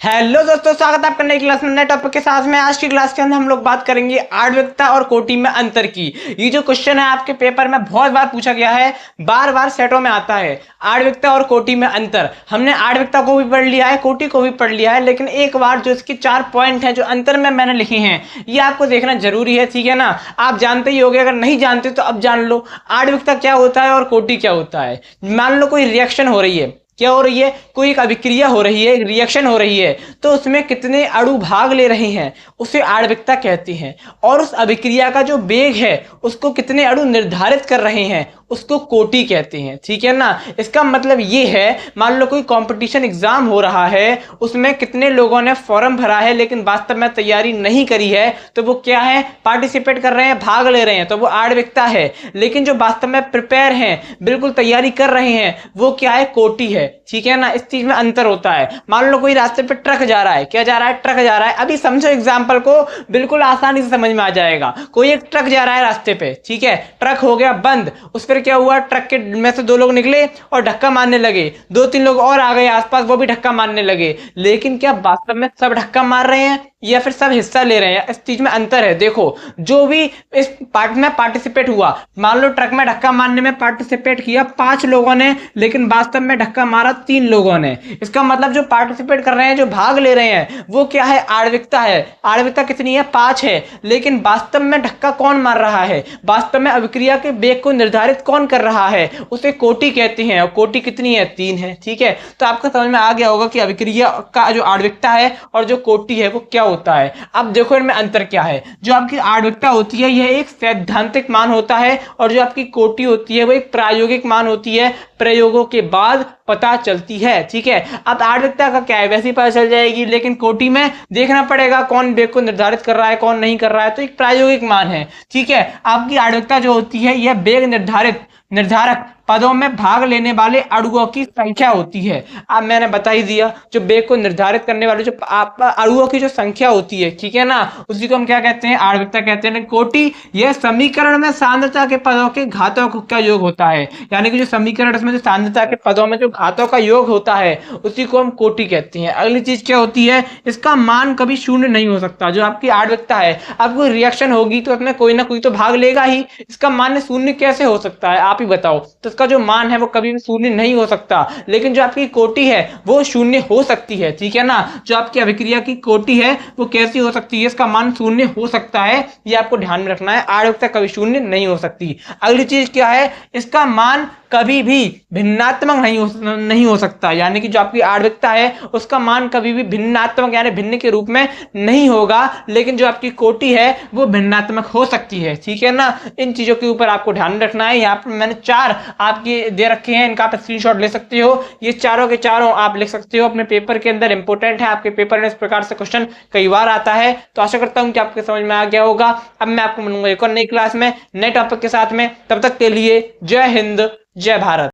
Hello दोस्तों, स्वागत है आपका नई क्लास में नए टॉपिक के साथ में। आज की क्लास के अंदर हम लोग बात करेंगे आणविकता और कोटि में अंतर की। ये जो क्वेश्चन है आपके पेपर में बहुत बार पूछा गया है, बार बार सेटों में आता है। आणविकता और कोटि में अंतर, हमने आणविकता को भी पढ़ लिया है, कोटि को भी पढ़ लिया है, लेकिन एक बार जो इसके 4 पॉइंट हैं जो अंतर में मैंने लिखे हैं, ये आपको देखना जरूरी है, ठीक है ना। आप जानते ही होंगे, अगर नहीं जानते तो अब जान लो आणविकता क्या होता है और कोटि क्या होता है। मान लो कोई रिएक्शन हो रही है, क्या हो रही है, कोई एक अभिक्रिया हो रही है, एक रिएक्शन हो रही है, तो उसमें कितने अणु भाग ले रहे हैं उसे आणविकता कहते हैं। और उस अभिक्रिया का जो वेग है उसको कितने अणु निर्धारित कर रहे हैं उसको कोटि कहते हैं, ठीक है ना। इसका मतलब ये है, मान लो कोई कंपटीशन एग्जाम हो रहा है, उसमें कितने लोगों ने फॉर्म भरा है लेकिन वास्तव में तैयारी नहीं करी है, तो वो क्या है, पार्टिसिपेट कर रहे हैं, भाग ले रहे हैं, तो वो आणविकता है। लेकिन जो वास्तव में प्रिपेयर हैं, बिल्कुल तैयारी कर रहे हैं, वो क्या है, कोटि है, ठीक है ना। इस चीज में अंतर होता है। मान लो कोई रास्ते पे ट्रक जा रहा है, क्या जा रहा है, ट्रक जा रहा है। अभी समझो एग्जाम्पल को, बिल्कुल आसानी से समझ में आ जाएगा। कोई एक ट्रक जा रहा है रास्ते पे, ठीक है, ट्रक हो गया बंद, उस पर क्या हुआ, ट्रक के में से 2 लोग निकले और धक्का मारने लगे, 2-3 लोग और आ गए आसपास, वो भी धक्का मारने लगे। लेकिन क्या वास्तव में सब धक्का मार रहे हैं या फिर सब हिस्सा ले रहे हैं? इस चीज में अंतर है। देखो, जो भी इस पार्ट में पार्टिसिपेट हुआ, मान लो ट्रक में धक्का मारने में पार्टिसिपेट किया 5 लोगों ने, लेकिन वास्तव में धक्का मारा 3 लोगों ने। इसका मतलब जो पार्टिसिपेट कर रहे हैं, जो भाग ले रहे हैं, वो क्या है, आणविकता है। आणविकता कितनी है, 5 है। लेकिन वास्तव में धक्का कौन मार रहा है, वास्तव में अभिक्रिया के वेग को निर्धारित कौन कर रहा है, उसे कोटि कहते हैं। और कोटि कितनी है, 3 है, ठीक है। तो आपको समझ में आ गया होगा कि अभिक्रिया का जो आणविकता है और जो कोटि है वो क्या होता है। अब देखो इनमें अंतर क्या है। जो आपकी आणविकता होती है यह एक सैद्धांतिक मान होता है, और जो आपकी कोटि होती है वो एक प्रायोगिक मान होती है, प्रयोगों के बाद पता चलती है, ठीक है। अब आणविकता का क्या है, वैसे ही पता चल जाएगी, लेकिन कोटि में देखना पड़ेगा कौन वेग को निर्धारित कर रहा है, कौन नहीं कर रहा है, तो एक प्रायोगिक मान है, ठीक है। आपकी आणविकता जो होती है यह वेग निर्धारक पदों में भाग लेने वाले अणुओं की संख्या होती है। अब मैंने बता ही दिया, जो वेग को निर्धारित करने वाले जो अणुओं की जो संख्या होती है, ठीक है ना, उसी को हम क्या कहते हैं, आणविकता कहते हैं। कोटि यह समीकरण में सांद्रता के पदों के घातों का योग होता है, यानी कि जो समीकरण इसमें जो सांद्रता के पदों में जो घातों का योग होता है उसी को हम कोटि कहते हैं। अगली चीज क्या होती है, इसका मान कभी शून्य नहीं हो सकता। जो आपकी आणविकता है, अब कोई रिएक्शन होगी तो उसमें कोई ना कोई तो भाग लेगा ही, इसका मान शून्य कैसे हो सकता है, आप ही बताओ। तो का जो मान है वो कभी भी शून्य नहीं हो सकता। लेकिन जो आपकी कोटि है वो शून्य हो सकती है, ठीक है ना। जो आपकी अभिक्रिया की कोटि है वो कैसी हो सकती है, इसका मान शून्य हो सकता है, ये आपको ध्यान में रखना है। आणविकता कभी शून्य नहीं हो सकती। अगली चीज क्या है, इसका मान कभी भी भिन्नात्मक नहीं हो सकता, यानी कि जो आपकी आणविकता है उसका मान कभी भी भिन्नात्मक यानी भिन्न के रूप में नहीं होगा। लेकिन जो आपकी कोटि है वो भिन्नात्मक हो सकती है, ठीक है ना। इन चीजों के ऊपर आपको ध्यान रखना है। यहाँ पर मैंने 4 आपके दे रखे हैं, इनका आप स्क्रीनशॉट ले सकते हो। ये चारों के चारों आप लिख सकते हो अपने पेपर के अंदर, इंपॉर्टेंट है। आपके पेपर में इस प्रकार से क्वेश्चन कई बार आता है, तो आशा करता हूं कि आपके समझ में आ गया होगा। अब मैं आपको मिलूंगा एक और नई क्लास में नए टॉपिक के साथ में। तब तक के लिए जय हिंद, जय भारत।